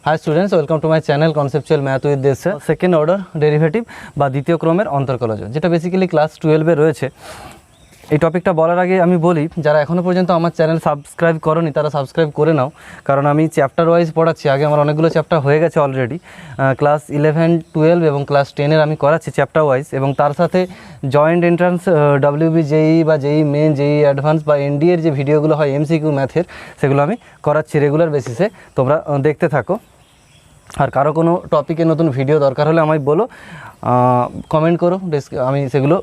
High students, welcome to my channel conceptual math with Desh. Second order derivative बा द्वितीय क्रमेर अंतर्कलज जेटा basically class 12 रयेछे। এই টপিকটা বলার আগে আমি বলি, যারা এখনও পর্যন্ত আমার চ্যানেল সাবস্ক্রাইব করোনি তারা সাবস্ক্রাইব করে নাও, কারণ আমি চ্যাপ্টার ওয়াইজ পড়াচ্ছি। আগে আমার অনেকগুলো চ্যাপ্টার হয়ে গেছে অলরেডি, ক্লাস 11, 12 এবং ক্লাস 10-এর আমি করাচ্ছি চ্যাপ্টার ওয়াইজ, এবং তার সাথে জয়েন্ট এন্ট্রান্স WB JEE বা JEE মেন, JEE অ্যাডভান্স বা NDA এর যে ভিডিওগুলো হয় MCQ ম্যাথের, সেগুলো আমি করাচ্ছি রেগুলার বেসিসে। তোমরা দেখতে থাকো। আর কারো কোনো টপিকে নতুন ভিডিও দরকার হলে আমায় বলো, কমেন্ট করো, আমি সেগুলো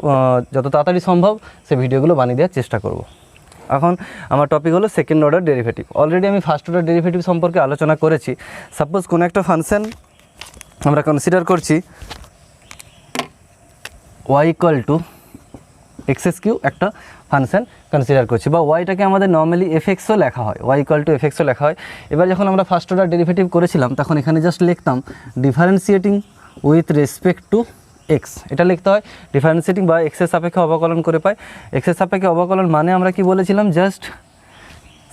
যত তাড়াতাড়ি সম্ভব সে ভিডিওগুলো বানিয়ে দেওয়ার চেষ্টা করব। এখন আমার টপিক হলো সেকেন্ড অর্ডার ডেরিভেটিভ। অলরেডি আমি ফার্স্ট অর্ডার ডেরিভেটিভ সম্পর্কে আলোচনা করেছি। সাপোজ কোনো একটা ফাংশন আমরা কনসিডার করছি y = x³ একটা ফাংশন কনসিডার করছি, বা ওয়াইটাকে আমাদের নর্মালি fxও লেখা হয়, y = fxও লেখা হয়। এবার যখন আমরা ফার্স্ট অর্ডার ডেরিভেটিভ করেছিলাম তখন এখানে জাস্ট লিখতাম differentiating with respect to x, এটা লিখতে হয়। ডিফারেন্সিয়েটিং বা এক্সের সাপেক্ষে অবকলন করে পাই। এক্সের সাপেক্ষে অবকলন মানে আমরা কি বলেছিলাম, জাস্ট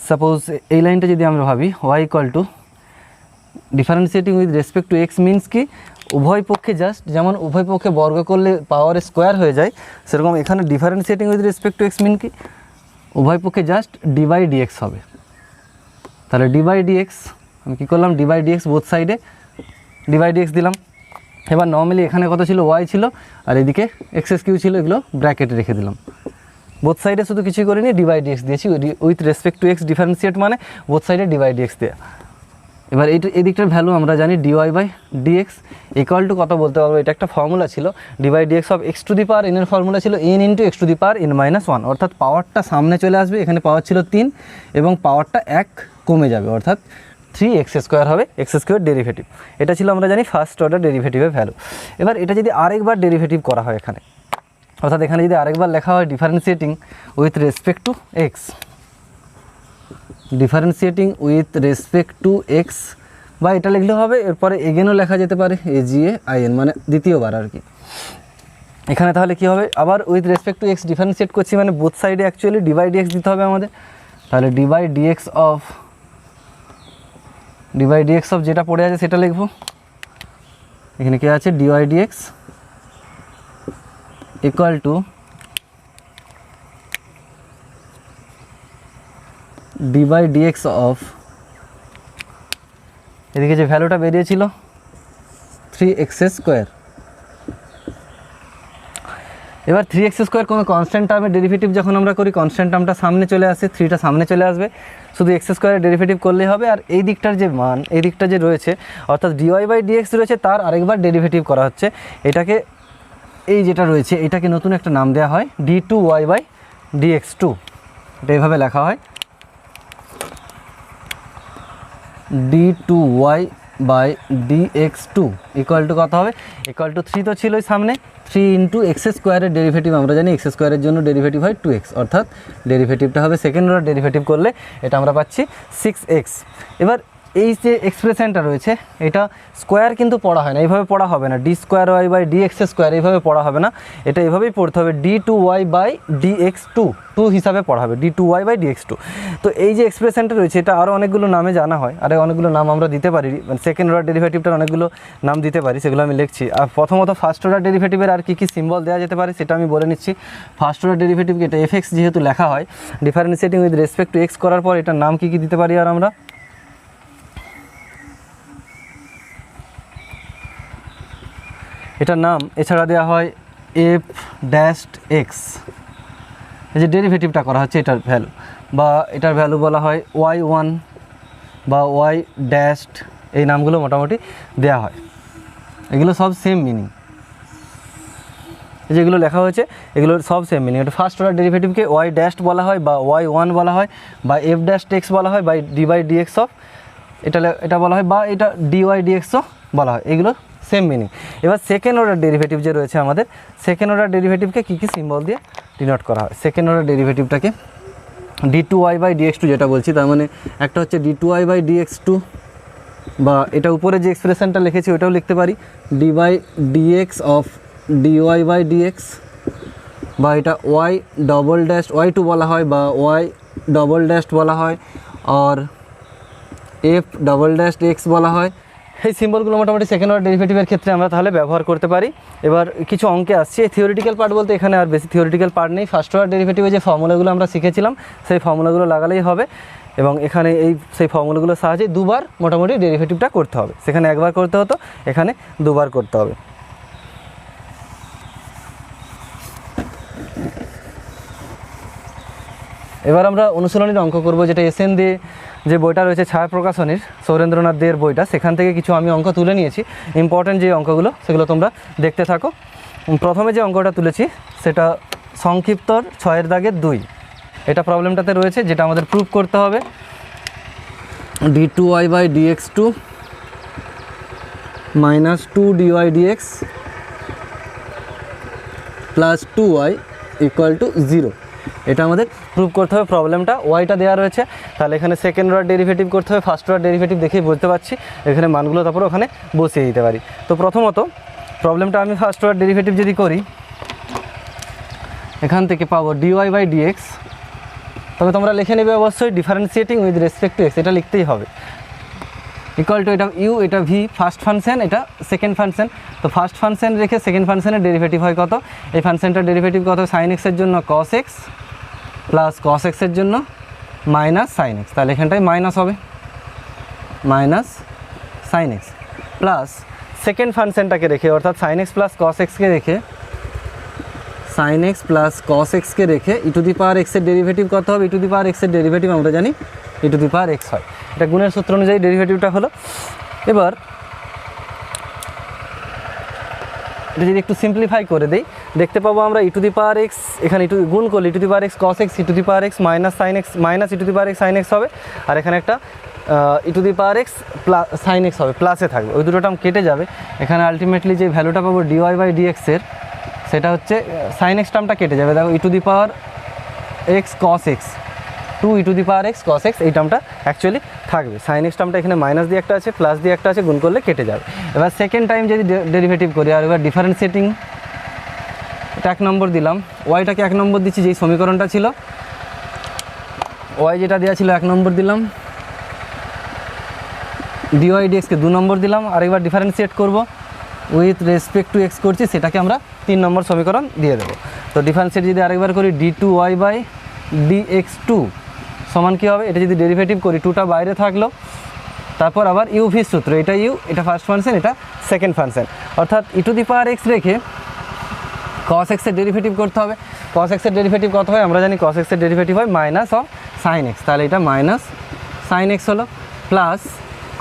সাপোজ এই লাইনটা যদি আমরা ভাবি y = differentiating with respect to x means কি, উভয় পক্ষে জাস্ট যেমন উভয় পক্ষে বর্গ করলে পাওয়ার স্কোয়ার হয়ে যায়, সেরকম এখানে differentiating with respect to x মিন কি, উভয় পক্ষে জাস্ট d/dx হবে। তাহলে d/dx আমি কী করলাম, d/dx বোথ সাইডে d/dx দিলাম। এবার নর্মালি এখানে কত ছিল, y ছিল, আর এদিকে x³ ছিল, এগুলো ব্র্যাকেটে রেখে দিলাম। বোথ সাইডে শুধু কিছুই করিনি, d/dx দিয়েছি। With respect to x differentiate মানে বোথ সাইডে d/dx দেওয়া। এবার এদিকটার ভ্যালু আমরা জানি dy/dx ইকুয়াল টু কত বলতে পারবো, এটা একটা ফর্মুলা ছিল, d/dx অফ x⁴ এর ফর্মুলা ছিল n × x⁻n−1, অর্থাৎ পাওয়ারটা সামনে চলে আসবে, এখানে পাওয়ার ছিল 3 এবং পাওয়ারটা 1 কমে যাবে, অর্থাৎ 3x² হবে, x² ডেরিভেটিভ। এটা ছিল আমরা জানি ফার্স্ট অর্ডার ডেরিভেটিভের ভ্যালু। এবার এটা যদি আরেকবার ডেরিভেটিভ করা হয় এখানে, অর্থাৎ এখানে যদি আরেকবার লেখা হয় differentiating with respect to x, differentiating with respect to x, বা এটা লিখলে হবে, এরপরে এগেনও লেখা যেতে পারে AGAIN, মানে দ্বিতীয়বার আর কি। এখানে তাহলে কি হবে, আবার with respect to x differentiate করছি মানে বোথ সাইডে অ্যাকচুয়ালি d/dx দিতে হবে আমাদের। তাহলে d/dx অফ যেটা পড়ে আছে সেটা লিখবো। এখানে কি আছে, d/dx equal to d/dx of, এদিকে যে ভ্যালুটা বেরিয়েছিল 3x²। এবার 3x² কোনো কনস্ট্যান্ট টার্মের ডেরিভেটিভ যখন আমরা করি, কনস্ট্যান্ট টার্মটা সামনে চলে আসে, 3টা সামনে চলে আসবে, শুধু x² এর ডেরিভেটিভ করলেই হবে। আর এই দিকটার যে মান, এই দিকটা যে রয়েছে অর্থাৎ dy/dx রয়েছে, তার আরেকবার ডেরিভেটিভ করা হচ্ছে। এটাকে, এই যেটা রয়েছে এটাকে নতুন একটা নাম দেওয়া হয় d2y/dx2, এটা এইভাবে লেখা হয় d2y/dx2 ইকুয়াল টু কত হবে, ইকুয়াল টু 3 তো ছিলই সামনে, 3 × x² এর ডেরিভেটিভ আমরা জানি x² এর জন্য ডেরিভেটিভ হয় 2x, অর্থাৎ ডেরিভেটিভটা হবে সেকেন্ড অর্ডার ডেরিভেটিভ করলে এটা আমরা পাচ্ছি 6x। এবার এই যে এক্সপ্রেশনটা রয়েছে এটা স্কোয়ার কিন্তু পড়া হয় না, এইভাবে পড়া হবে না, d2y/dx² এইভাবে পড়া হবে না, এটা এভাবেই পড়তে হবে d2y/dx2 হিসাবে পড়া হবে, d2y/dx2। তো এই যে এক্সপ্রেশনটা রয়েছে এটা আরও অনেকগুলো নামে জানা হয়, আর অনেকগুলো নাম আমরা দিতে পারি, মানে সেকেন্ড অর্ডার ডেরিভেটিভটার অনেকগুলো নাম দিতে পারি, সেগুলো আমি লিখছি। আর প্রথমত ফার্স্ট অর্ডার ডেরিভেটিভের আর কী কী সিম্বল দেওয়া যেতে পারে সেটা আমি বলে নিচ্ছি। ফার্স্ট অর্ডার ডেরিভেটিভকে এটা fx যেহেতু লেখা হয়, differentiating with respect to x করার পর এটার নাম কী কী দিতে পারি, আর আমরা এটার নাম এছাড়া দেওয়া হয় f'(x), এই যে ডেরিভেটিভটা করা হচ্ছে এটার ভ্যালু, বা এটার ভ্যালু বলা হয় y1 বা y', এই নামগুলো মোটামুটি দেওয়া হয়। এগুলো সব সেম মিনিং, যেগুলো লেখা হয়েছে এগুলোর সব সেম মিনিং। এটা ফার্স্ট অর্ডার ডেরিভেটিভকে y' বলা হয়, বা y1 বলা হয়, বা f'(x) বলা হয়, বা d/dx অফ এটা বলা হয়, বা এটা dy/dxও বলা হয়, এগুলো সেম মিনিং। এবার সেকেন্ড অর্ডার ডেরিভেটিভ যে রয়েছে আমাদের, সেকেন্ড অর্ডার ডেরিভেটিভকে কী কী সিম্বল দিয়ে ডিনোট করা হয়। সেকেন্ড অর্ডার ডেরিভেটিভটাকে d2y/dx2 যেটা বলছি, তার মানে একটা হচ্ছে d2y/dx2, বা এটা উপরে যে এক্সপ্রেশনটা লিখেছি ওটাও লিখতে পারি d/dx অফ dy/dx, বা এটা y2 বলা হয়, বা y' বলা হয়, আর f'(x) বলা হয়, এই সিম্বলগুলো মোটামুটি সেকেন্ড অর্ডার ডেরিভেটিভের ক্ষেত্রে আমরা তাহলে ব্যবহার করতে পারি। এবার কিছু অঙ্কে আসছে, থিওরিটিক্যাল পার্ট বলতে এখানে আর বেশি থিওরিটিক্যাল পার্ট নেই। ফার্স্ট অর্ডার ডেরিভেটিভে যে ফর্মুলাগুলো আমরা শিখেছিলাম সেই ফর্মুলাগুলো লাগালেই হবে, এবং এখানে সেই ফর্মুলাগুলোর সাহায্যে দুবার মোটামুটি ডেরিভেটিভটা করতে হবে। সেখানে একবার করতে হতো, এখানে দুবার করতে হবে। এবার আমরা অনুশীলনীর অঙ্ক করব, যেটা এসএন দিয়ে যে বইটা রয়েছে ছায়া প্রকাশনীর, সৌরেন্দ্রনাথ দের বইটা, সেখান থেকে কিছু আমি অঙ্ক তুলে নিয়েছি। ইম্পর্টেন্ট যে অঙ্কগুলো সেগুলো তোমরা দেখতে থাকো। প্রথমে যে অঙ্কটা তুলেছি সেটা সংক্ষিপ্তর 6 দাগের 2। এটা প্রবলেমটাতে রয়েছে, যেটা আমাদের প্রুভ করতে হবে। d2y/dx2 -2 dy/dx + 2y = 0। এটা আমাদের প্রুভ করতে হবে। প্রবলেমটা ওয়াইটা দেওয়া রয়েছে, তাহলে এখানে সেকেন্ড অর্ডার ডেরিভেটিভ করতে হবে। ফার্স্ট অর্ডার ডেরিভেটিভ দেখেই বুঝতে পারছি, এখানে মানগুলো তারপরে ওখানে বসিয়ে দিতে পারি। তো প্রথমত প্রবলেমটা আমি ফার্স্ট অর্ডার ডেরিভেটিভ যদি করি, এখান থেকে পাবো dy/dx। তবে তোমরা লিখে নেবে অবশ্যই differentiating with respect to x, এটা লিখতেই হবে। ইকুয়াল টু এটা ইউ, এটা ভি ফার্স্ট ফাংশন, এটা সেকেন্ড ফাংশন। তো ফার্স্ট ফাংশন রেখে সেকেন্ড ফাংশনের ডেরিভেটিভ হয় কত? এই ফাংশনটার ডেরিভেটিভ কত? সাইন এক্সের জন্য কস এক্স প্লাস কস এক্সের জন্য মাইনাস সাইন এক্স। তাহলে এখানটায় মাইনাস হবে, minus sine x plus second ফাংশনটাকে রেখে, অর্থাৎ সাইন এক্স প্লাস কস এক্সকে রেখে, সাইন এক্স প্লাস কস এক্সকে রেখে e⁻x এর ডেরিভেটিভ কত হবে? e⁻x এর ডেরিভেটিভ আমরা জানি e⁻x হয়। এটা গুণের সূত্র অনুযায়ী ডেরিভেটিভটা হলো। এবার এটা যদি একটু সিম্পলিফাই করে দেই, দেখতে পাবো আমরা e⁻x, এখানে গুণ করলে e⁻x cos x, e⁻x minus sine x minus e⁻x sine x হবে, আর এখানে একটা e⁻x প্লাস সাইন এক্স হবে, প্লাসে থাকবে। ওই দুটো টার্ম কেটে যাবে। এখানে আলটিমেটলি যে ভ্যালুটা পাবো dy/dx এর, সেটা হচ্ছে সাইন এক্স টার্মটা কেটে যাবে। দেখো e⁻x cos x, 2 e⁻x cos x, এই টার্মটা অ্যাকচুয়ালি থাকবে। সাইন এক্স টার্মটা এখানে মাইনাস দিয়ে একটা আছে, প্লাস দিয়ে একটা আছে, গুণ করলে কেটে যাবে। এবার সেকেন্ড টাইম যদি ডেরিভেটিভ করি, আর এবার ডিফারেন্সিয়েটিং, এটা 1 নম্বর দিলাম, ওয়াইটাকে 1 নম্বর দিচ্ছি, যেই সমীকরণটা ছিল ওয়াই যেটা দেওয়া ছিল 1 নম্বর দিলাম, dy/dx-কে 2 নম্বর দিলাম। আরেকবার ডিফারেন্সিয়েট করব, উইথ রেসপেক্ট টু এক্স করছি, সেটাকে আমরা 3 নম্বর সমীকরণ দিয়ে দেবো। তো ডিফারেন্সিয়েট যদি আরেকবার করি, d2y/dx2 সমান কী হবে? এটা যদি ডেরিভেটিভ করি, 2টা বাইরে থাকলো, তারপর আবার ইউভির সূত্র, এটা ইউ, এটা ফার্স্ট ফাংশন, এটা সেকেন্ড ফাংশন, অর্থাৎ e⁻x রেখে cos x এর ডেরিভেটিভ করতে হবে। cos x এর ডেরিভেটিভ কত হয়? আমরা জানি cos x এর ডেরিভেটিভ হয় মাইনাস অফ সাইন এক্স, তাহলে এটা মাইনাস সাইন এক্স হলো, প্লাস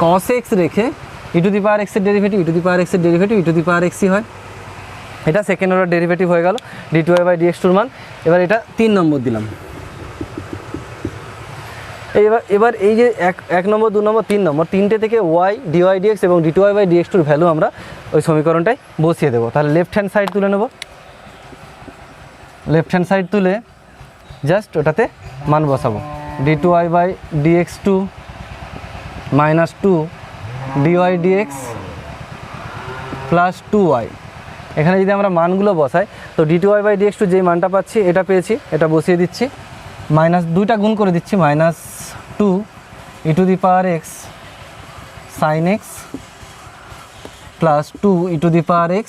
cos x রেখে e⁻x এর ডেরিভেটিভ, e⁻x এর ডেরিভেটিভ e⁻x-ই হয়। এটা সেকেন্ড অর্ডার ডেরিভেটিভ হয়ে গেল d2y/dx2 মান। এবার এটা 3 নম্বর দিলাম। এবার এই যে 1 নম্বর, 2 নম্বর, 3 নম্বর, তিনটে থেকে y dy/dx এবং d2y/dx2 ভ্যালু আমরা ওই সমীকরণটায় বসিয়ে দেবো। তাহলে লেফট হ্যান্ড সাইড তুলে নেব, লেফট হ্যান্ড সাইড তুলে জাস্ট ওটাতে মান বসাবো, d2y/dx2 -2 dy/dx প্লাস 2y। এখানে যদি আমরা মানগুলো বসাই, তো d2y/dx2 যেই মানটা পাচ্ছি এটা পেয়েছি, এটা বসিয়ে দিচ্ছি, মাইনাস 2টা গুণ করে দিচ্ছি, -2 e⁻x sin x plus 2 e⁻x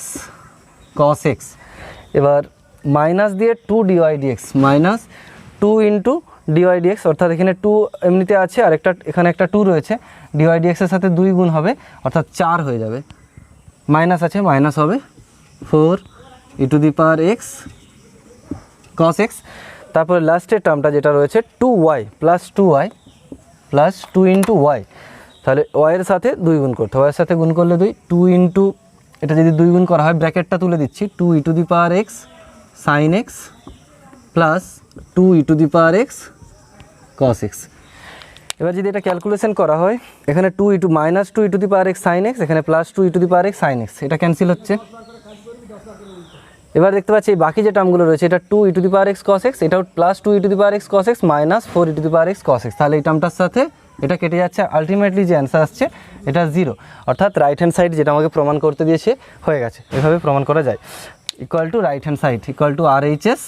cos x। এবার মাইনাস দিয়ে 2 dy/dx, মাইনাস 2 ইন্টু dy/dx, অর্থাৎ এখানে 2 এমনিতে আছে, আর এখানে একটা 2 রয়েছে, dy/dx এর সাথে 2 গুণ হবে, অর্থাৎ 4 হয়ে যাবে, মাইনাস আছে, মাইনাস হবে 4 e⁻x cos x। তারপরে লাস্টের টার্মটা যেটা রয়েছে 2y plus 2y plus 2 into Y, তাহলে ওয়াইয়ের সাথে 2 গুণ করতে হবে, ওয়াইয়ের সাথে গুণ করলে 2 ইন্টু, এটা যদি 2 গুণ করা হয়, ব্র্যাকেটটা তুলে দিচ্ছি, 2 e⁻x sin x plus 2 e⁻x cos x। এবার যদি এটা ক্যালকুলেশন করা হয়, এখানে 2 e⁻x sin x, এখানে প্লাস 2 e⁻x sin x, এটা ক্যান্সেল হচ্ছে। এবার দেখতে পাচ্ছি এই বাকি যে টার্মগুলো রয়েছে, এটা 2 e⁻x cos x, এটাও plus 2 e⁻x cos x minus 4 e⁻x cos x, তাহলে এই টার্মটার সাথে এটা কেটে যাচ্ছে। আলটিমেটলি যে অ্যান্সার আসছে এটা 0, অর্থাৎ রাইট হ্যান্ড সাইড যেটা আমাকে প্রমাণ করতে দিয়েছে হয়ে গেছে। এভাবে প্রমাণ করা যায়। Equal to right hand side equal to RHS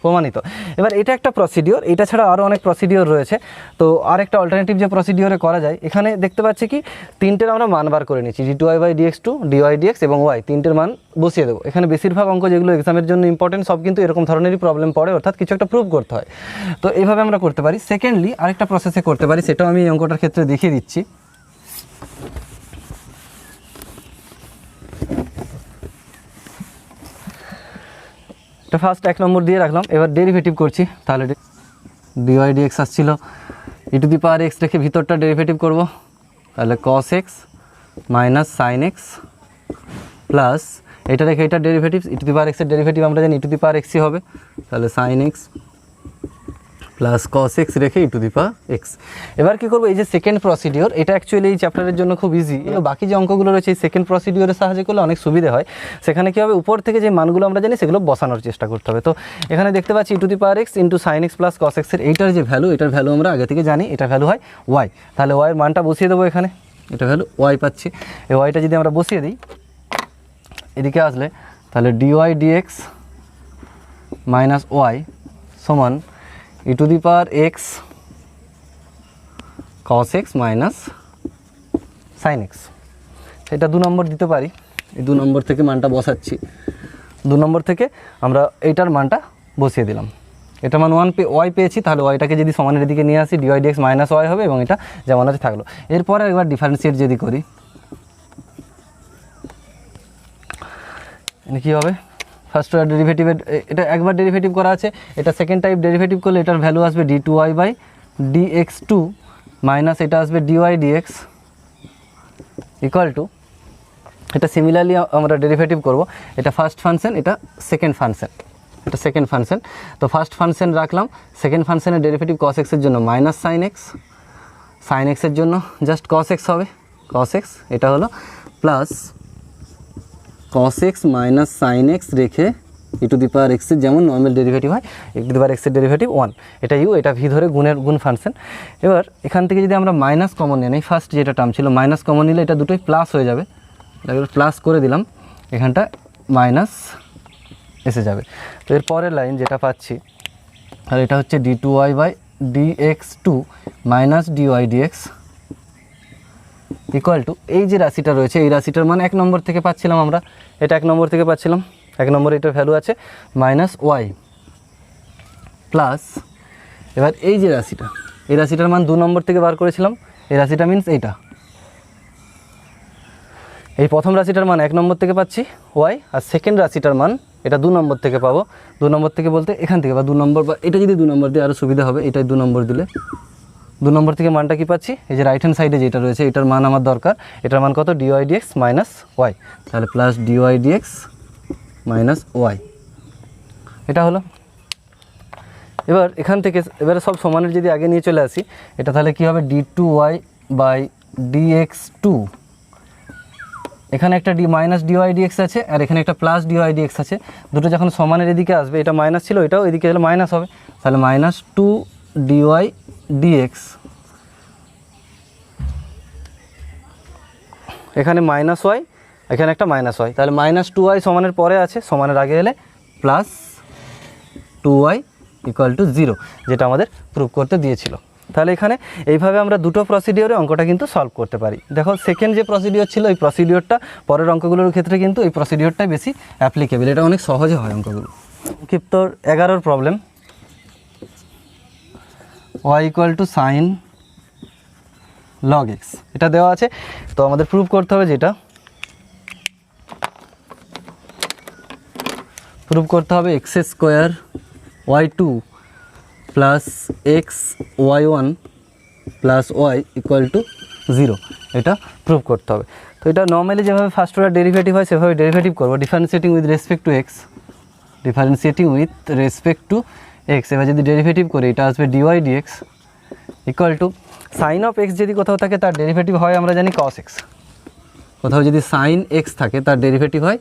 প্রমাণিত। এবার এটা একটা প্রসিডিওর, এটা ছাড়া আরও অনেক প্রসিডিওর রয়েছে। তো আর একটা অল্টারনেটিভ যে প্রসিডিওরে করা যায়, এখানে দেখতে পাচ্ছি কি তিনটের আমরা মান বার করে নিচ্ছি, d2y/dx2, dy/dx এবং y, তিনটের মান বসিয়ে দেবো। এখানে বেশিরভাগ অঙ্ক যেগুলো এক্সামের জন্য ইম্পর্টেন্ট সব কিন্তু এরকম ধরনেরই প্রবলেম পড়ে, অর্থাৎ কিছু একটা প্রুভ করতে হয়। তো এইভাবে আমরা করতে পারি। সেকেন্ডলি আরেকটা প্রসেসে করতে পারি, সেটাও আমি এই অঙ্কটার ক্ষেত্রে দেখিয়ে দিচ্ছি। এটা ফার্স্ট 1 নম্বর দিয়ে রাখলাম। এবার ডেরিভেটিভ করছি, তাহলে dy/dx আসছিল e⁻x রেখে ভিতরটা ডেরিভেটিভ করব, তাহলে cos x minus sin x plus এটা রেখে এটা ডেরিভেটিভ, e⁻x এর ডেরিভেটিভ আমরা জানি e⁻x হবে, তাহলে sin x plus cos x রেখে e⁻x। এবার কী করবো, এই যে সেকেন্ড প্রসিডিওর, এটা অ্যাকচুয়ালি এই চ্যাপ্টারের জন্য খুব ইজি। বাকি যে অঙ্কগুলো রয়েছে এই সেকেন্ড প্রসিডিওরের সাহায্যে করলে অনেক সুবিধা হয়। সেখানে কী হবে, উপর থেকে যে মানগুলো আমরা জানি সেগুলো বসানোর চেষ্টা করতে হবে। তো এখানে দেখতে পাচ্ছি e⁻x into sin x plus cos x এর এইটার যে ভ্যালু, এটার ভ্যালু আমরা আগে থেকে জানি, এটা ভ্যালু হয় y। তাহলে y এর মানটা বসিয়ে দেবো এখানে, এটা ভ্যালু y পাচ্ছি। এই yটা যদি আমরা বসিয়ে দিই এদিকে আসলে, তাহলে dy/dx মাইনাস y সমান e⁻x cos x minus sin x। এটা 2 নম্বর দিতে পারি, এই 2 নম্বর থেকে মানটা বসাচ্ছি। 2 নম্বর থেকে আমরা এইটার মানটা বসিয়ে দিলাম, এটা মান y পেয়েছি, তাহলে yটাকে যদি সমানের দিকে নিয়ে আসি dy/dx মাইনাস y হবে এবং এটা যেমন আছে থাকলো। এরপরে একবার ডিফারেন্সিয়েট যদি করি কী হবে, ফার্স্ট ডেরিভেটিভের এটা একবার ডেরিভেটিভ করা আছে, এটা সেকেন্ড টাইপ ডেরিভেটিভ করলে এটার ভ্যালু আসবে d2y/dx2 মাইনাস এটা আসবে dy/dx ইকুয়াল টু, এটা সিমিলারলি আমরা ডেরিভেটিভ করব, এটা ফার্স্ট ফাংশন, এটা সেকেন্ড ফাংশন, এটা সেকেন্ড ফাংশন। তো ফার্স্ট ফাংশন রাখলাম, সেকেন্ড ফাংশনের ডেরিভেটিভ cos x এর জন্য মাইনাস sin x এর জন্য জাস্ট cos x হবে, cos x এটা হলো plus cos x minus sin x রেখে e⁻x এর যেমন নর্মাল ডেরিভেটিভ হয়, e⁻x এর ডেরিভেটিভ 1, এটা u, এটা v ধরে গুণ ফাংশন। এবার এখান থেকে যদি আমরা মাইনাস কমন নিই, এই ফার্স্ট যেটা টার্ম ছিল মাইনাস কমন নিলে এটা দুটোই প্লাস হয়ে যাবে, প্লাস করে দিলাম, এখানটা মাইনাস এসে যাবে। তো এর পরের লাইন যেটা পাচ্ছি, আর এটা হচ্ছে d2y/dx2 minus dy/dx equal two, এই যে রাশিটা রয়েছে এই রাশিটার মান 1 নম্বর থেকে পাচ্ছিলাম আমরা, এটা 1 নম্বর থেকে পাচ্ছিলাম, 1 নম্বরে এটার ভ্যালু আছে মাইনাস y প্লাস, এবার এই যে রাশিটা, এই রাশিটার মান 2 নম্বর থেকে বার করেছিলাম, এই রাশিটা মিনস এইটা, এই প্রথম রাশিটার মান 1 নম্বর থেকে পাচ্ছি y, আর সেকেন্ড রাশিটার মান এটা 2 নম্বর থেকে পাবো। 2 নম্বর থেকে বলতে এখান থেকে, বা 2 নম্বর, বা এটা যদি 2 নম্বর দিয়ে আরও সুবিধা হবে, এটাই 2 নম্বর দিলে 2 নম্বর থেকে মানটা কি পাচ্ছি, এই যে রাইট হ্যান্ড সাইডে যেটা রয়েছে এটার মান আমার দরকার, এটার মান কত dy/dx মাইনাস y, তাহলে প্লাস dy/dx মাইনাস y, এটা হলো। এবার এখান থেকে এবারে সব সমানের যদি আগে নিয়ে চলে আসি, এটা তাহলে কি হবে d2y/dx2, এখানে একটা মাইনাস dy/dx আছে আর এখানে একটা প্লাস dy/dx আছে, দুটো যখন সমানের এদিকে আসবে, এটা মাইনাস ছিল এটাও এদিকে হলে মাইনাস হবে, তাহলে মাইনাস 2dy/dx, এখানে মাইনাস y, এখানে একটা মাইনাস y, তাহলে মাইনাস 2y সমানের পরে আছে, সমানের আগে এলে প্লাস 2y ইকুয়াল টু 0, যেটা আমাদের প্রুভ করতে দিয়েছিল। তাহলে এখানে এইভাবে আমরা দুটো প্রসিডিওরে অঙ্কটা কিন্তু সলভ করতে পারি। দেখো সেকেন্ড যে প্রসিডিওর ছিল এই প্রসিডিওরটা পরের অঙ্কগুলোর ক্ষেত্রে কিন্তু এই প্রসিডিওরটাই বেশি অ্যাপ্লিকেবল, এটা অনেক সহজে হয় অঙ্কগুলো। সংক্ষিপ্ত 11 problem, y equal to sine log x, এটা দেওয়া আছে। তো আমাদের প্রুভ করতে হবে, যেটা প্রুভ করতে হবে x square y2 plus x y1 plus y equal to 0, এটা প্রুভ করতে হবে। তো এটা নর্মালি যেভাবে ফার্স্ট অর্ডার ডেরিভেটিভ হয় সেভাবে ডেরিভেটিভ করবো, differentiating with respect to x, differentiating with respect to x. এবার যদি ডেরিভেটিভ করি এটা আসবে dy/dx equal to sine of x যদি কোথাও থাকে তার ডেরিভেটিভ হয় আমরা জানি cos x, কোথাও যদি সাইন এক্স থাকে তার ডেরিভেটিভ হয়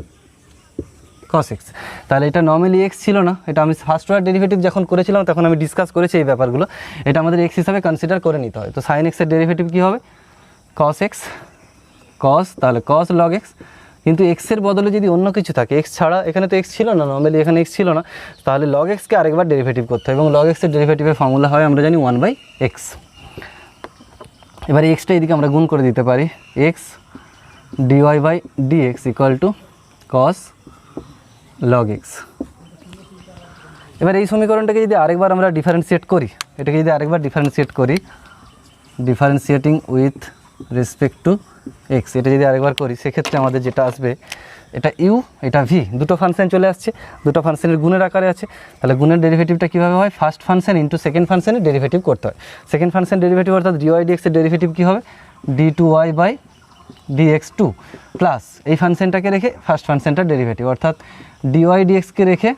cos x। তাহলে এটা নর্মালি x ছিল না, এটা আমি ফার্স্ট অর্ডার ডেরিভেটিভ যখন করেছিলাম তখন আমি ডিসকাস করেছি এই ব্যাপারগুলো, এটা আমাদের x হিসাবে কনসিডার করে নিতে হয়। তো সাইন এক্সের ডেরিভেটিভ কী হবে, cos x, cos, তাহলে cos log x, কিন্তু এক্সের বদলে যদি অন্য কিছু থাকে, এক্স ছাড়া, এখানে তো এক্স ছিল না, নর্মালি এখানে এক্স ছিল না, তাহলে লগ এক্সকে আরেকবার ডেরিভেটিভ করতে হয় এবং লগ এক্সের ডেরিভেটিভের ফর্মুলা হয় আমরা জানি 1/x। এবার এক্সটা এদিকে আমরা গুণ করে দিতে পারি, x dy/dx equal two cos log x। এবার এই সমীকরণটাকে যদি আরেকবার আমরা ডিফারেন্সিয়েট করি, এটাকে যদি আরেকবার ডিফারেন্সিয়েট করি, differentiating with respect to x, এটা যদি আরেকবার করি সেক্ষেত্রে আমাদের যেটা আসবে, এটা ইউ এটা ভি, দুটো ফাংশন চলে আসছে, দুটো ফাংশনের গুণের আকারে আছে। তাহলে গুণের ডেরিভেটিভটা কীভাবে হয়, ফার্স্ট ফাংশন ইন্টু সেকেন্ড ফাংশনের ডেরিভেটিভ করতে হয়। সেকেন্ড ফাংশন ডেরিভেটিভ অর্থাৎ dy/dx এর ডেরিভেটিভ কী হবে, d2y/dx2 প্লাস এই ফাংশনটাকে রেখে ফার্স্ট ফাংশনটার ডেরিভেটিভ অর্থাৎ dy/dxকে রেখে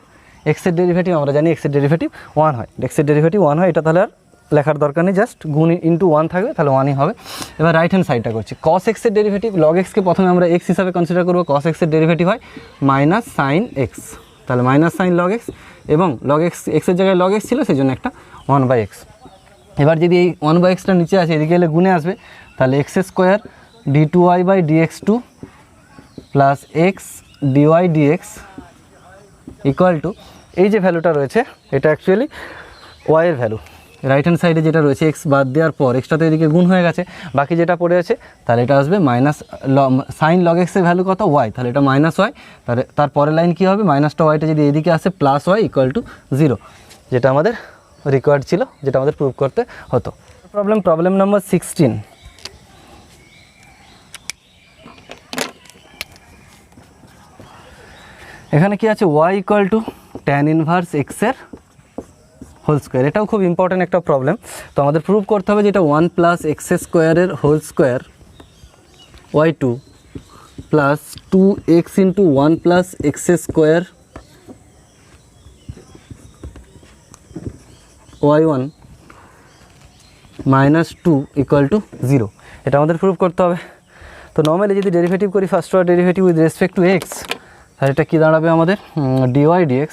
এক্সের ডেরিভেটিভ, আমরা জানি এক্সের ডেরিভেটিভ 1 হয়, এক্সের ডেরিভেটিভ 1 হয়, এটা তাহলে আর লেখার দরকার নেই, জাস্ট গুণ ইন্টু 1 থাকবে, তাহলে 1ই হবে। এবার রাইট হ্যান্ড সাইডটা করছি, cos x এর ডেরিভেটিভ, log x কে প্রথমে আমরা x হিসাবে কনসিডার করবো, cos x এর ডেরিভেটিভ হয় মাইনাস সাইন x, তাহলে মাইনাস সাইন log x, এবং log x এর জায়গায় log x ছিল সেই জন্য একটা 1/x। এবার যদি এই 1/xটা নিচে আসে, এদিকে এলে গুণে আসবে, তাহলে x² d2y/dx2 plus x dy/dx equal two এই যে ভ্যালুটা রয়েছে এটা অ্যাকচুয়ালি y এর ভ্যালু, রাইট হ্যান্ড সাইডে যেটা রয়েছে এক্স বাদ দেওয়ার পর এক্সটা তো এদিকে গুণ হয়ে গেছে, বাকি যেটা পড়ে আছে তাহলে এটা আসবে মাইনাস সাইন লগ এক্সের ভ্যালু কত ওয়াই, তাহলে এটা মাইনাস ওয়াই, তাহলে তারপরের লাইন কী হবে, মাইনাসটা ওয়াইটা যদি এদিকে আসে প্লাস ওয়াই ইকুয়াল টু 0, যেটা আমাদের রিকোয়ার্ড ছিল, যেটা আমাদের প্রুভ করতে হতো। প্রবলেম নাম্বার 16, এখানে কি আছে, y equal to tan inverse এক্সের হোল স্কোয়ার, এটাও খুব ইম্পর্ট্যান্ট একটা প্রবলেম। তো আমাদের প্রুভ করতে হবে যেটা 1 প্লাস এক্স স্কোয়ারের whole square y2 plus 2x into 1 plus x square y1 minus 2 equal to 0, এটা আমাদের প্রুভ করতে হবে। তো নর্মালি যদি ডেরিভেটিভ করি first order derivative with respect to x, তাহলে এটা কী দাঁড়াবে আমাদের, dy/dx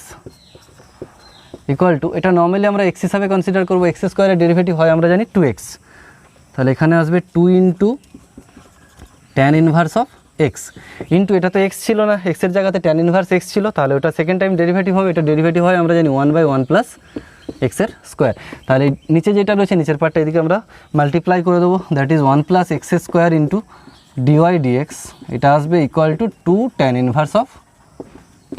ইকুয়াল টু, এটা নর্মালি আমরা এক্স হিসাবে কনসিডার করবো, এক্স স্কোয়ারের ডেরিভেটিভ হয় আমরা জানি 2x, তাহলে এখানে আসবে 2 into tan inverse of x into, এটা তো এক্স ছিল না, এক্সের জায়গাতে ট্যান ইনভার্স এক্স ছিল, তাহলে ওটা সেকেন্ড টাইম ডেরিভেটিভ হবে, এটা ডেরিভেটিভ হয় আমরা জানি 1/1 প্লাস এক্সের স্কোয়ার। তাহলে নিচে যেটা রয়েছে নিচের পার্টটা এদিকে আমরা মাল্টিপ্লাই করে দেবো, that is 1 plus x square into dy/dx, এটা আসবে equal to 2 tan inverse of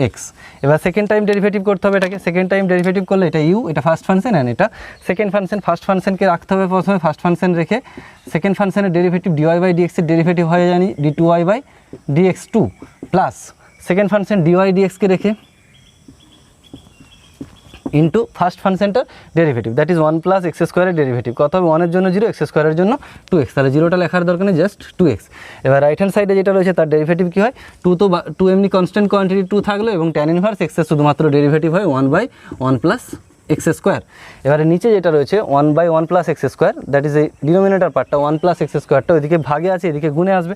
x. এবার সেকেন্ড টাইম ডেরিভেটিভ করতে হবে এটাকে, সেকেন্ড টাইম ডেরিভেটিভ করলে এটা ইউ, এটা ফার্স্ট ফাংশন অ্যান্ড এটা সেকেন্ড ফাংশন। ফার্স্ট ফাংশনকে রাখতে হবে প্রথমে, ফার্স্ট ফাংশন রেখে সেকেন্ড ফাংশনের ডেরিভেটিভ dy/dx এর ডেরিভেটিভ হয়ে জানি d2y/dx2 প্লাস সেকেন্ড ফাংশন dy/dxকে রেখে ইন্টু ফার্স্ট ফাংশনটার derivative, that is 1 plus x স্কোয়ারের ডেরিভেটিভ কত হবে, 1 এর জন্য 0, এক্স স্কোয়ারের জন্য 2x, তাহলে 0টা লেখার দরকার নেই, জাস্ট 2x। এবার রাইট হ্যান্ড সাইডে যেটা রয়েছে তার ডেরিভেটিভ কী হয়, 2 তো 2 এমনি কনস্ট্যান্ট কোয়ান্টিটি 2 থাকলো, এবং ট্যান ইনভার্স এক্সের শুধুমাত্র ডেরিভেটিভ হয় 1/1 প্লাস এক্স স্কোয়ার। এবারে নিচে যেটা রয়েছে 1/1 plus x square, that is এই ডিনোমিনেটর পার্টটা 1 প্লাস এক্স স্কোয়ারটা ওইদিকে ভাগে আছে, এদিকে গুণে আসবে,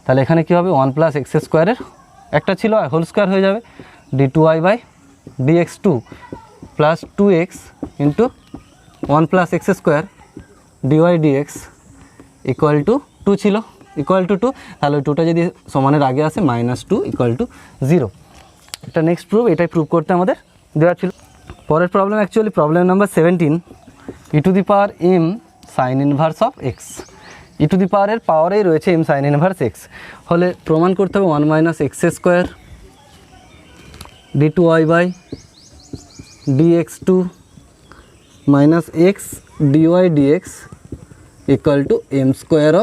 তাহলে এখানে কী হবে 1 প্লাস এক্স স্কোয়ারের একটা ছিল হোল স্কোয়ার হয়ে যাবে d2y/dx2 plus 2x into 1 plus x square dy/dx equal two 2 ছিল, ইকুয়াল টু 2, তাহলে 2টা যদি সমানের আগে আসে -2 ইকুয়াল টু 0। এটা নেক্সট প্রুফ, এটাই প্রুভ করতে আমাদের দেওয়া ছিল। পরের problem actually problem number 17, e⁻m sine inverse of x, e⁻এর পাওয়ারেই রয়েছে m সাইন ইনভার্স এক্স, হলে প্রমাণ করতে হবে 1 minus x square d2y/dx2 minus x dy/dx equal to m square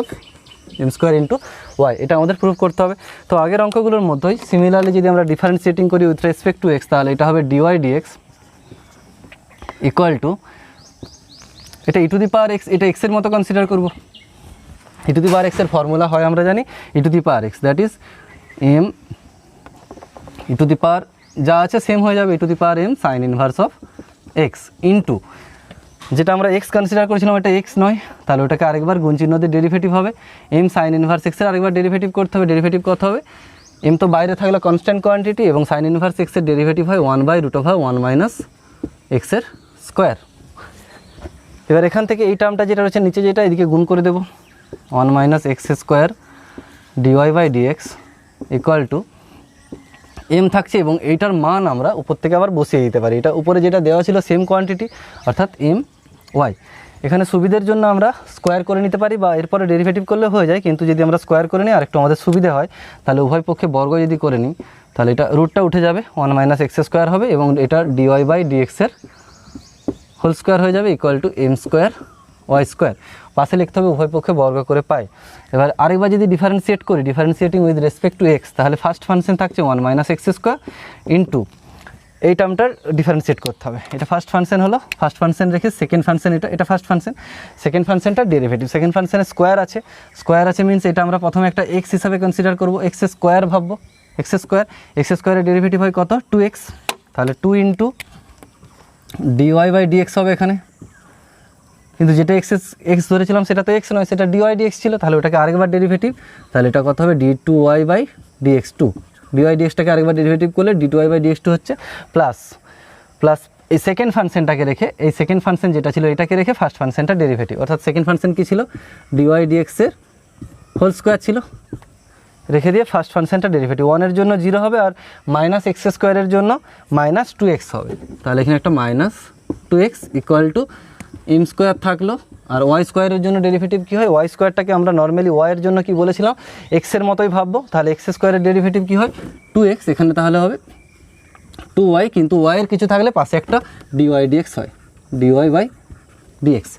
into y, এটা আমাদের প্রুভ করতে হবে। তো আগের অঙ্কগুলোর মধ্যেই সিমিলারলি যদি আমরা ডিফারেন্সিয়েটিং করি উইথ রেসপেক্ট টু এক্স, তাহলে এটা হবে dy/dx ইকুয়াল টু, এটা e⁻x, এটা এক্সের মতো কনসিডার করব, e⁻x এর ফর্মুলা হয় আমরা জানি e⁻x, দ্যাট ইজ m যা আছে সেম হয়ে যাবে e⁻m sine inverse of x into, যেটা আমরা এক্স কনসিডার করেছিলাম এটা এক্স নয়, তাহলে ওটাকে আরেকবার গুণ চিহ্ন দিয়ে ডেরিভেটিভ হবে, এম সাইন ইনভার্স এক্সের আরেকবার ডেরিভেটিভ করতে হবে, ডেরিভেটিভ কত হবে, এম তো বাইরে থাকলে কনস্ট্যান্ট কোয়ান্টিটি, এবং সাইন ইনভার্স এক্সের ডেরিভেটিভ হয় 1/√1 মাইনাস এক্সের স্কোয়ার। এবার এখান থেকে এই টার্মটা যেটা রয়েছে নিচে যেটা এদিকে গুণ করে দেবো, 1 minus x square dy/dx equal to m থাকছে এবং এইটার মান আমরা উপর থেকে আবার বসিয়ে দিতে পারি। এটা উপরে যেটা দেওয়া ছিল সেম কোয়ান্টিটি অর্থাৎ এম ওয়াই। এখানে সুবিধার জন্য আমরা স্কোয়ার করে নিতে পারি বা এরপরে ডেরিভেটিভ করলে হয়ে যায়, কিন্তু যদি আমরা স্কোয়ার করে নিই আর একটু আমাদের সুবিধা হয়, তাহলে উভয় পক্ষে বর্গ যদি করে নিই তাহলে এটা রুটটা উঠে যাবে, 1 মাইনাস এক্স স্কোয়ার হবে এবং এটা ডিওয়াই বাই ডিএক্সের হোল স্কোয়ার হয়ে যাবে equal to m square y square. পাশে লিখতে হবে উভয় পক্ষে বর্গ করে পাই। এবার আরেকবার যদি ডিফারেন্সিয়েট করি, differentiating with respect to x, তাহলে ফার্স্ট ফাংশন থাকছে 1 মাইনাস এক্স স্কোয়ার ইন্টু এই টার্মটার ডিফারেন্সিয়েট করতে হবে। এটা ফার্স্ট ফাংশন হলো, ফার্স্ট ফাংশন রেখে সেকেন্ড ফাংশন, এটা ফার্স্ট ফাংশন, সেকেন্ড ফাংশনটা ডেরিভেটিভ। সেকেন্ড ফাংশনের স্কোয়ার আছে মিনস এটা আমরা প্রথমে একটা এক্স হিসাবে কনসিডার করবো, এক্স স্কোয়ার ভাববো, এক্স স্কোয়ারের ডেরিভেটিভ হয় কত 2x, তাহলে 2 ইন্টু ডিওয়াই বাই ডিএক্স হবে এখানে, কিন্তু যেটা এক্স ধরেছিলাম সেটা তো এক্স নয়, সেটা ডিওয়াই ডিএক্স ছিল, তাহলে ওটাকে আরেকবার ডেরিভেটিভ, তাহলে এটা কত হবে d2y বাই dx2, ডিওয়াই ডিএক্সটাকে আরেকবার ডেরিভেটিভ করলে d2y বাই dx2 হচ্ছে প্লাস এই সেকেন্ড ফাংশনটাকে রেখে, এই সেকেন্ড ফাংশন যেটা ছিল এটাকে রেখে ফার্স্ট ফাংশনটা ডেরিভেটিভ, অর্থাৎ সেকেন্ড ফাংশন কী ছিল ডিওয়াই ডিএক্সের হোল স্কোয়ার ছিল, রেখে দিয়ে ফার্স্ট ফাংশনটা ডেরিভেটিভ। 1 এর জন্য 0 হবে আর মাইনাস এক্স স্কোয়ারের জন্য মাইনাস 2x হবে, তাহলে এখানে একটা minus 2x equal to m square থাকলো। আর ওয়াই স্কোয়ারের জন্য ডেরিভেটিভ কী হয়, ওয়াই স্কোয়ারটাকে আমরা নর্মালি ওয়াইয়ের জন্য কি বলেছিলাম এক্সের মতোই ভাববো, তাহলে এক্স স্কোয়ারের ডেরিভেটিভ কী হয় 2x, এখানে তাহলে হবে 2y, কিন্তু ওয়াইয়ের কিছু থাকলে পাশে একটা ডিওয়াই ডিএক্স হয়, ডিওয়াই বাই ডিএক্স।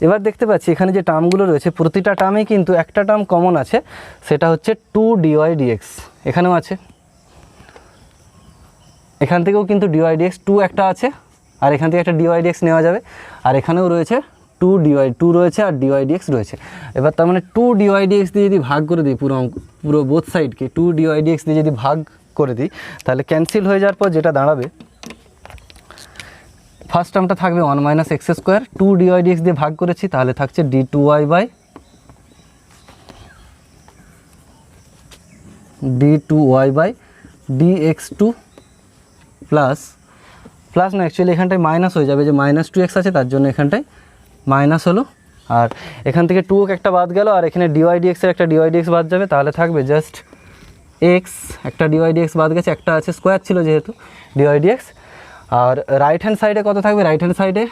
এবার দেখতে পাচ্ছি এখানে যে টার্মগুলো রয়েছে প্রতিটা টার্মেই কিন্তু একটা টার্ম কমন আছে, সেটা হচ্ছে 2 ডিওয়াই ডিএক্স, এখানেও আছে, এখান থেকেও কিন্তু ডিওয়াই ডিএক্স 2 একটা আছে, আর এখান থেকে একটা ডিওয়াই ডিএক্স নেওয়া যাবে, আর এখানেও রয়েছে 2 রয়েছে আর ডিওয়াই ডিএক্স রয়েছে। এবার তার মানে 2 ডিওয়াই ডিএক্স দিয়ে যদি ভাগ করে দিই পুরো বোথ সাইডকে 2 ডিওয়াই ডিএক্স দিয়ে যদি ভাগ করে দিই, তাহলে ক্যান্সেল হয়ে যাওয়ার পর যেটা দাঁড়াবে, ফার্স্ট টার্মটা থাকবে 1 minus x square, 2 dy dx দিয়ে ভাগ করেছি, তাহলে থাকছে d2y বাই dx2 প্লাস না অ্যাকচুয়ালি এখানটায় মাইনাস হয়ে যাবে, যে মাইনাস 2x আছে তার জন্য এখানটায় মাইনাস হলো, আর এখান থেকে 2 একটা বাদ গেল, আর এখানে ডিওয়াই ডিএক্সের একটা ডিওয়াই ডিএক্স বাদ যাবে, তাহলে থাকবে জাস্ট এক্স, একটা ডিওয়াই ডিএক্স বাদ গেছে, একটা আছে স্কোয়ার ছিল যেহেতু ডিওয়াই ডিএক্স। আর রাইট হ্যান্ড সাইডে কত থাকবে, রাইট হ্যান্ড সাইডে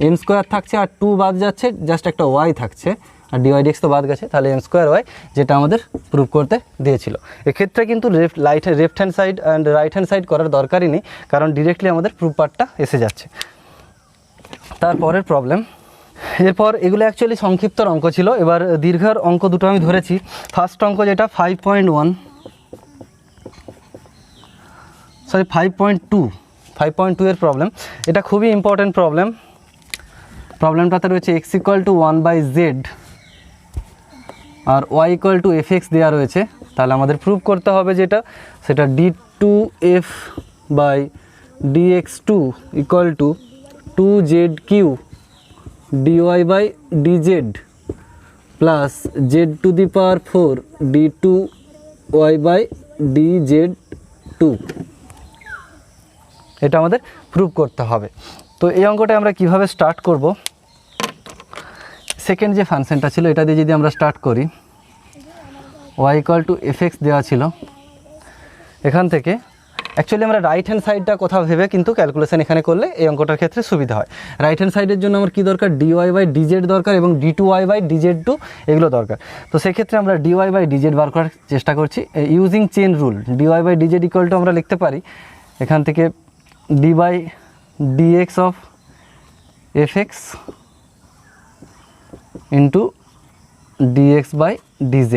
এম স্কোয়ার থাকছে আর 2 বাদ যাচ্ছে, জাস্ট একটা ওয়াই থাকছে, আর ডিওয়াই ডিএক্স তো বাদ গেছে, তাহলে এম স্কোয়ার ওয়াই, যেটা আমাদের প্রুভ করতে দিয়েছিল। এক্ষেত্রে কিন্তু left hand side and right hand side করার দরকারই নেই, কারণ ডিরেক্টলি আমাদের প্রুফ পার্টটা এসে যাচ্ছে। তারপরের প্রবলেম, এরপর এগুলো অ্যাকচুয়ালি সংক্ষিপ্তর অঙ্ক ছিল, এবার দীর্ঘর অঙ্ক দুটো আমি ধরেছি। ফার্স্ট অঙ্ক যেটা 5.2 এর প্রবলেম, এটা খুবই ইম্পর্টেন্ট প্রবলেম। প্রবলেমটাতে রয়েছে x ইকুয়াল টু 1/z আর y ইকুয়াল টু fx দেওয়া রয়েছে, তাহলে আমাদের প্রুভ করতে হবে যেটা, সেটা d2f by dx2 equal to 2zq dy by dz plus z to the power 4 d2y by dz2, এটা আমাদের প্রুভ করতে হবে। তো এই অঙ্কটা আমরা কিভাবে স্টার্ট করব, সেকেন্ড যে ফাংশনটা ছিল এটা দিয়ে যদি আমরা স্টার্ট করি, y ইকুয়াল টু fx দেওয়া ছিল, এখান থেকে অ্যাকচুয়ালি আমরা রাইট হ্যান্ড সাইডটা কোথাও ভেবে কিন্তু ক্যালকুলেশন এখানে করলে এই অঙ্কটার ক্ষেত্রে সুবিধা হয়। রাইট হ্যান্ড সাইডের জন্য আমার কী দরকার, dy বাই dz দরকার এবং d2y বাই dz2 এগুলো দরকার। তো সেক্ষেত্রে আমরা dy বাই dz বার করার চেষ্টা করছি using chain rule. dy by dz equal to আমরা লিখতে পারি এখান থেকে d by dx of fx into dx by dz,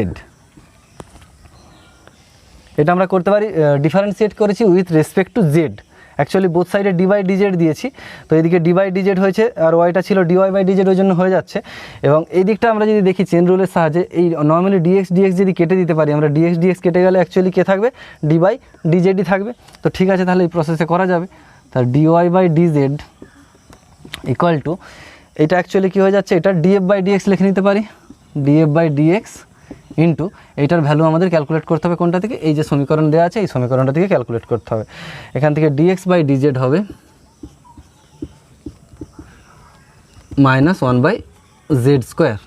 এটা আমরা করতে পারি। ডিফারেন্সিয়েট করেছি with respect to z, actually both সাইডে ডি বাই ডিজেড দিয়েছি, তো এদিকে ডি বাই ডিজেড হয়েছে আর ওয়াইটা ছিল ডিওয়াই বাই ডিজেড, ওই জন্য হয়ে যাচ্ছে। এবং এই দিকটা আমরা যদি দেখি চেন রুলের সাহায্যে, এই নর্মালি ডিএক্স যদি কেটে দিতে পারি আমরা, ডিএক্স কেটে গেলে অ্যাকচুয়ালি কে থাকবে, ডি বাই ডিজেডই থাকবে। তো ঠিক আছে, তাহলে এই প্রসেসে করা যাবে। তার dy by dz equal to, এটা অ্যাকচুয়ালি কী হয়ে যাচ্ছে, এটা ডিএফ বাই ডিএক্স লিখে নিতে পারি, ডিএফ বাই ডিএক্স ইন্টু এইটার ভ্যালু আমাদের ক্যালকুলেট করতে হবে কোনটা থেকে, এই যে সমীকরণ দেওয়া আছে এই সমীকরণটা থেকে ক্যালকুলেট করতে হবে। এখান থেকে ডিএক্স বাই ডিজেড হবে -1/z²,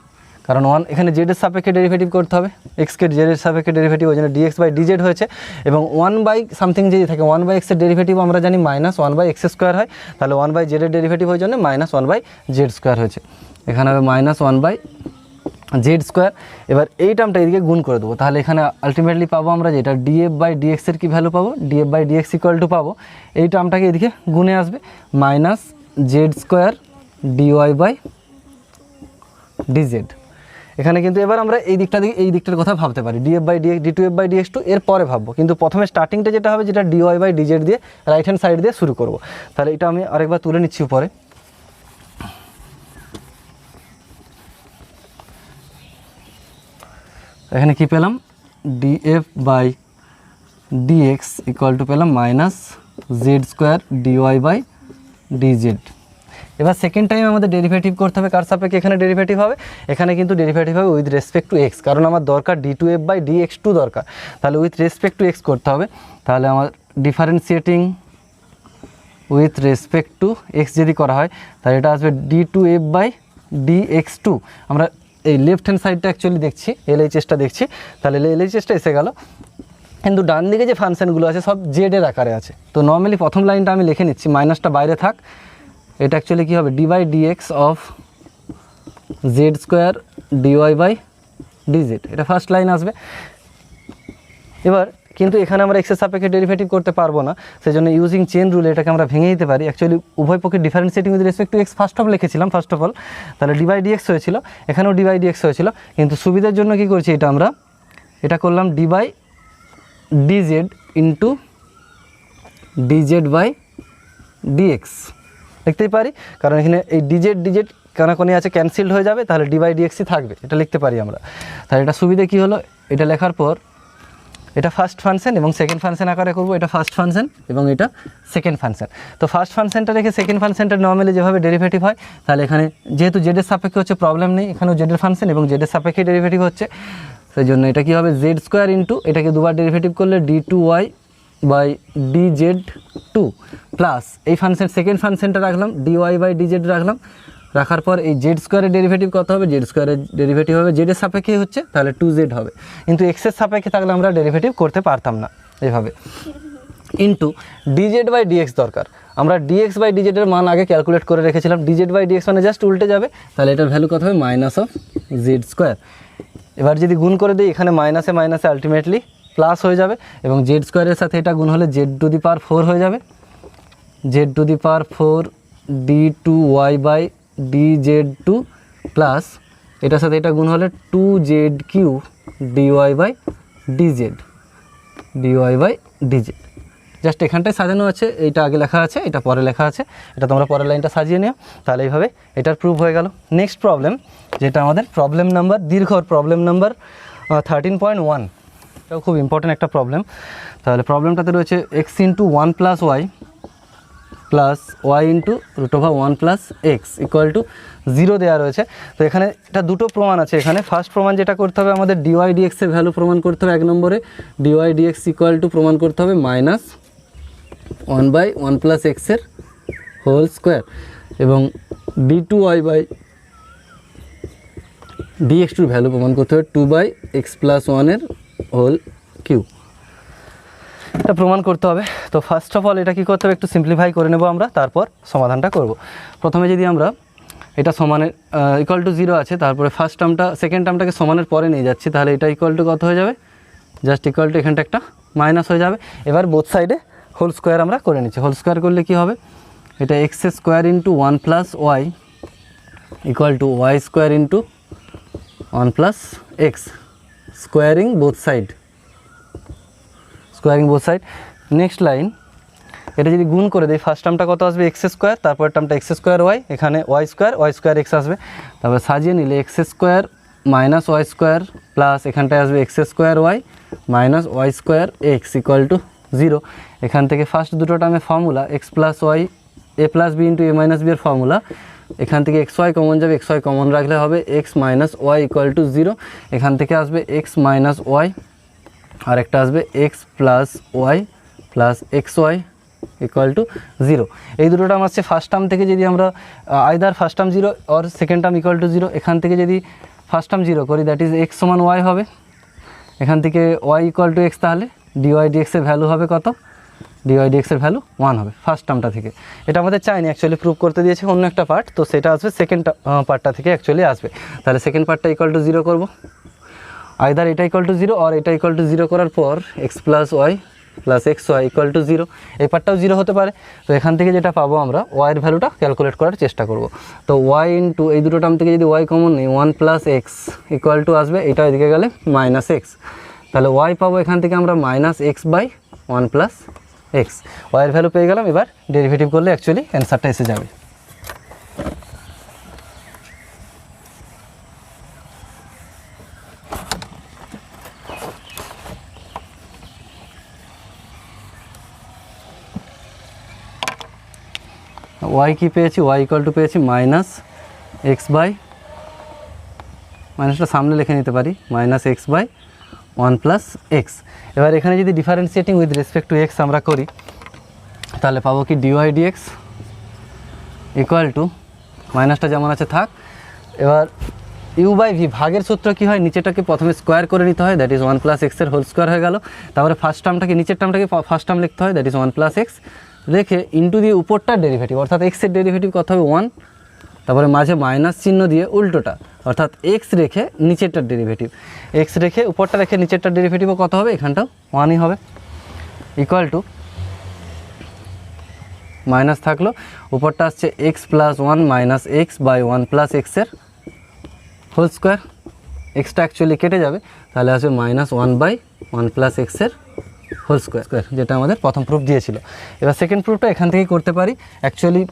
কারণ 1 এখানে জেডের সাপেক্ষে ডেরিভেটিভ করতে হবে, এক্সকে জেডের সাপেক্ষে ডেরিভেটিভ, ওই জন্য ডিএক্স বাই ডিজেড হয়েছে। এবং 1 সামথিং যদি থাকে 1/x এর ডেরিভেটিভ আমরা জানি -1/x² হয়, তাহলে 1/z এর ডেরিভেটিভ হয়ে জন্য -1/z² হয়েছে, এখানে হবে -1/z²। এবার এই টার্মটা এদিকে গুণ করে দেবো, তাহলে এখানে আলটিমেটলি পাবো আমরা যেটা df/dx এর কি ভ্যালু পাবো, df/dx = পাবো এই টার্মটাকে এদিকে গুণে আসবে -z² dy/dz। এখানে কিন্তু এবার আমরা এই দিকটার কথা ভাবতে পারি, d2f/dx2 এর পরে ভাববো, কিন্তু প্রথমে স্টার্টিংটা যেটা হবে যেটা dy/dz দিয়ে রাইট হ্যান্ড সাইড দিয়ে শুরু করব। তাহলে এটা আমি আরেকবার তুলে নিচ্ছি উপরে। এখানে কি পেলাম, df/dx = পেলাম -z² dy/dz। এবার সেকেন্ড টাইম আমাদের ডেরিভেটিভ করতে হবে, কার সাপেক্ষে এখানে ডেরিভেটিভ হবে, এখানে কিন্তু ডেরিভেটিভ হবে উইথ রেসপেক্ট টু এক্স, কারণ আমার দরকার d2f/dx2 দরকার, তাহলে উইথ রেসপেক্ট টু এক্স করতে হবে। তাহলে আমার differentiating with respect to x যদি করা হয় তাহলে এটা আসবে d2f/dx2। আমরা এই লেফট হ্যান্ড সাইডটা অ্যাকচুয়ালি দেখছি, LHSটা দেখছি, তাহলে LHSটা এসে গেল, কিন্তু ডান দিকে যে ফাংশানগুলো আছে সব জেডের আকারে আছে। তো নর্মালি প্রথম লাইনটা আমি লিখে নিচ্ছি, মাইনাসটা বাইরে থাক, এটা অ্যাকচুয়ালি কী হবে d/dx অফ z² dy/dz, এটা ফার্স্ট লাইন আসবে। এবার কিন্তু এখানে আমরা এক্সের সাপেক্ষে ডেরিভেটিভ করতে পারবো না, সেই জন্য ইউজিং চেন রুল এটাকে আমরা ভেঙে দিতে পারি। অ্যাকচুয়ালি উভয় পক্ষে differentiating with respect to x first লিখেছিলাম ফার্স্ট অফ অল, তাহলে d/dx হয়েছিল, এখানেও d/dx হয়েছিল, কিন্তু সুবিধার জন্য কি করছি এটা করলাম d/dz ইন্টু dz/dx লিখতেই পারি, কারণ এখানে এই dz কানাকনি আছে, ক্যান্সেলড হয়ে যাবে, তাহলে d/dxই থাকবে, এটা লিখতে পারি আমরা। তাহলে এটা সুবিধা কী হলো, এটা লেখার পর এটা ফার্স্ট ফাংশন এবং সেকেন্ড ফাংশন আকারে করবো, এটা ফার্স্ট ফাংশন এবং এটা সেকেন্ড ফাংশন। তো ফার্স্ট ফাংশনটা রেখে সেকেন্ড ফাংশনটা নর্মালি যেভাবে ডেরিভেটিভ হয়, তাহলে এখানে যেহেতু জেডের সাপেক্ষে হচ্ছে প্রবলেম নেই, এখানেও জেডের ফাংশন এবং জেডের সাপেক্ষে ডেরিভেটিভ হচ্ছে, সেই জন্য এটা কী হবে z² ইন্টু এটাকে দুবার ডেরিভেটিভ করলে d2y/dz2 প্লাস এই ফাংশন সেকেন্ড ফাংশনটা রাখলাম dy/dz রাখলাম, রাখার পর এই z² এর ডেরিভেটিভ কত হবে, z² এর ডেরিভেটিভ হবে জেডের সাপেক্ষে হচ্ছে, তাহলে 2z হবে, কিন্তু এক্সের সাপেক্ষে থাকলে আমরা ডেরিভেটিভ করতে পারতাম না এইভাবে। ইন্টু dz/dx দরকার, আমরা dx/dz এর মান আগে ক্যালকুলেট করে রেখেছিলাম, dz/dx মানে জাস্ট উল্টে যাবে, তাহলে এটার ভ্যালু কত হবে -z²। এবার যদি গুণ করে দিই, এখানে মাইনাসে মাইনাসে আলটিমেটলি প্লাস হয়ে যাবে, এবং z² এর সাথে এটা গুণ হলে z⁴ হয়ে যাবে, z⁴ d2y/dz2 প্লাস এটার সাথে এটা গুণ হলে 2z³ dy/dz। জাস্ট এখানটায় সাজানো আছে, এইটা আগে লেখা আছে, এটা পরে লেখা আছে, এটা তোমরা পরের লাইনটা সাজিয়ে নিও, তাহলে এইভাবে এটার প্রুফ হয়ে গেল। নেক্সট প্রবলেম, যেটা আমাদের প্রবলেম নাম্বার 13.1, এটাও খুব ইম্পর্টেন্ট একটা প্রবলেম। তাহলে প্রবলেমটাতে রয়েছে x × 1 + y plus y into √1 + x = 0 দেওয়া রয়েছে। তো এখানে এটা দুটো প্রমাণ আছে, এখানে ফার্স্ট প্রমাণ যেটা করতে হবে আমাদের dy/dx এর ভ্যালু প্রমাণ করতে হবে, 1 নম্বরে dy/dx = প্রমাণ করতে হবে -1/1 + x এর হোল স্কোয়ার, এবং d2y/dx2 এর ভ্যালু প্রমাণ করতে হবে 2/x + 1 এর হোল কিউব, এটা প্রমাণ করতে হবে। তো ফার্স্ট অফ অল এটা কী করতে হবে, একটু সিম্পলিফাই করে নেব আমরা, তারপর সমাধানটা করব। প্রথমে যদি আমরা এটা সমানের =0 আছে, তারপরে ফার্স্ট টার্মটা সেকেন্ড টার্মটাকে সমানের পরে নিয়ে যাচ্ছি, তাহলে এটা কত হয়ে যাবে, জাস্ট এখানটা একটা মাইনাস হয়ে যাবে। এবার বোথ সাইডে হোল স্কোয়ার আমরা করে নিচ্ছি, হোল স্কোয়ার করলে কি হবে, এটা x² × 1 + y = y² × 1 + x, squaring both side, next line, এটা যদি গুণ করে দিই ফার্স্ট টার্মটা কত আসবে x², তারপর টার্মটা x²y, এখানে y² x আসবে, তারপর সাজিয়ে নিলে x² - y² প্লাস এখানটায় আসবে x²y - y² x = 0। এখান থেকে ফার্স্ট দুটো টার্মে formula x + y a + b × a - b এর ফর্মুলা, এখান থেকে xy কমন যাবে, xy কমন রাখলে হবে x - y = 0, এখান থেকে আসবে x - y আর একটা আসবে x + y + xy equal to 0। এই দুটো টার্ম আসছে ফার্স্ট টার্ম থেকে যদি আমরা either first term 0 or second term equal to 0, এখান থেকে যদি ফার্স্ট টার্ম 0 করি দ্যাট ইজ x সমান y হবে, এখান থেকে y ইকুয়াল টু x, তাহলে dy dx এর ভ্যালু হবে কত, dy dx এর ভ্যালু 1 হবে ফার্স্ট টার্মটা থেকে। এটা আমাদের চাইনি, অ্যাকচুয়ালি প্রুভ করতে দিয়েছে অন্য একটা পার্ট, তো সেটা আসবে সেকেন্ড পার্টটা থেকে অ্যাকচুয়ালি আসবে। তাহলে সেকেন্ড পার্টটা ইকুয়াল টু 0 করবো, আইদার এটা ইকুয়াল টু 0 অর এটা ইকুয়াল টু 0 করার পর x plus y plus x y equal to 0, এই পার্টটাও 0 হতে পারে। তো এখান থেকে যেটা পাবো আমরা y এর ভ্যালুটা ক্যালকুলেট করার চেষ্টা করব। তো y ইন্টু এই দুটো টার্ম থেকে যদি y কমন নেই 1 প্লাস এক্স ইকুয়াল টু আসবে, এটা এদিকে গেলে মাইনাস এক্স, তাহলে y পাবো এখান থেকে আমরা minus x by 1 plus x, y এর ভ্যালু পেয়ে গেলাম। এবার ডেরিভেটিভ করলে অ্যাকচুয়ালি অ্যান্সারটা এসে যাবে। y কি পেয়েছি, y ইকুয়াল টু পেয়েছি মাইনাস এক্স বাই, মাইনাসটা সামনে লিখে নিতে পারি, minus x by 1 plus x. এবার এখানে যদি differentiating with respect to x আমরা করি তাহলে পাবো কি dy dx ইকুয়াল টু, মাইনাসটা যেমন আছে থাক। এবার ইউ বাই ভি ভাগের সূত্র কী হয়, নিচেটাকে প্রথমে স্কোয়ার করে নিতে হয়, দ্যাট ইজ 1 প্লাস এক্সের হোল স্কোয়ার হয়ে গেল। তারপরে ফার্স্ট টার্মটাকে নিচের টার্মটাকে ফার্স্ট টার্ম লিখতে হয়, দ্যাট ইজ 1 প্লাস এক্স, রেখে ইন্টু দিয়ে উপরটার ডেরিভেটিভ অর্থাৎ এক্সের ডেরিভেটিভ কত হবে 1, তারপরে মাঝে মাইনাস চিহ্ন দিয়ে উল্টোটা অর্থাৎ এক্স রেখে নিচেরটার ডেরিভেটিভ, এক্স রেখে উপরটা রেখে নিচেরটার ডেরিভেটিভও কত হবে, এখানটাও 1ই হবে, ইকুয়াল টু মাইনাস থাকলো, উপরটা আসছে x plus 1 minus x by 1 plus এক্সের হোল স্কোয়ার, এক্সটা অ্যাকচুয়ালি কেটে যাবে, তাহলে আসবে মাইনাস 1 বাই 1 প্লাস এক্সের হোল স্কোয়ার, যেটা আমাদের প্রথম প্রুফ দিয়েছিল। এবার সেকেন্ড প্রুফটা এখান থেকেই করতে পারি। অ্যাকচুয়ালি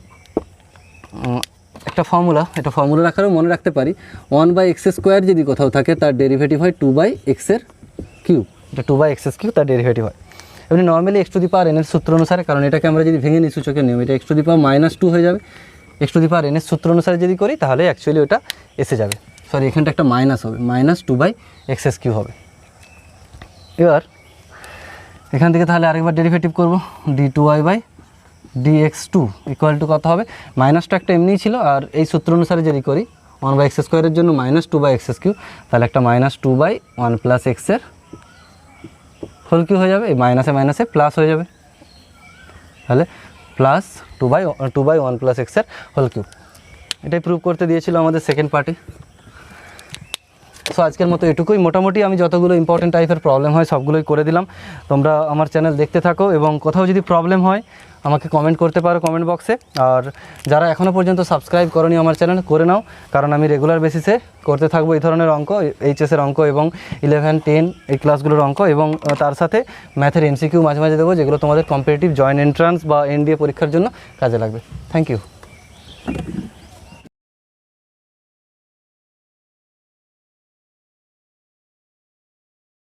একটা ফর্মুলা, এটা ফর্মুলার আকারেও মনে রাখতে পারি, 1 বাই এক্স স্কোয়ার যদি কোথাও থাকে তার ডেরিভেটিভ হয় 2 বাই এক্সের কিউব, এটা 2 বাই এক্স কিউব তার ডেরিভেটিভ হয়। এমনি normally x two the power N এর সূত্র অনুসারে, কারণ এটাকে আমরা যদি ভেঙে নিই সূচকের নিয়ম, এটা এক্স টু দি পাওয়ার -2 হয়ে যাবে, x two the power N এর সূত্র অনুসারে যদি করি তাহলে অ্যাকচুয়ালি ওটা এসে যাবে, সরি এখানটা একটা মাইনাস হবে, -2 বাই এক্স কিউব হবে। এবার এখান থেকে তাহলে আরেকবার ডেরিভেটিভ করবো, d2y by dx2 equal two কত হবে, মাইনাসটা একটা এমনিই ছিল, আর এই সূত্র অনুসারে যদি করি 1 বাই এক্স স্কোয়ারের জন্য -2 বাই এক্স কিউব, তাহলে একটা -2 বাই 1 প্লাস এক্সের হোল কিউব হয়ে যাবে, এই মাইনাসে মাইনাসে প্লাস হয়ে যাবে, তাহলে প্লাস 2 বাই 1 প্লাস এক্সের হোল কিউব। এটাই প্রুভ করতে দিয়েছিল আমাদের সেকেন্ড পার্টে। সো আজকের মতো এটুকুই, মোটামুটি আমি যতগুলো ইম্পর্টেন্ট টাইপের প্রবলেম হয় সবগুলোই করে দিলাম। তোমরা আমার চ্যানেল দেখতে থাকো এবং কোথাও যদি প্রবলেম হয় আমাকে কমেন্ট করতে পারো কমেন্ট বক্সে। আর যারা এখনও পর্যন্ত সাবস্ক্রাইব করোনি আমার চ্যানেল, করে নাও, কারণ আমি রেগুলার বেসিসে করতে থাকবো এই ধরনের অঙ্ক, এইচএসের অঙ্ক এবং 11, 10 এই ক্লাসগুলোর অঙ্ক, এবং তার সাথে ম্যাথের এমসিকিউ মাঝে মাঝে দেবো, যেগুলো তোমাদের কম্পিটিটিভ জয়েন্ট এন্ট্রান্স বা এনডিএ পরীক্ষার জন্য কাজে লাগবে। Thank you.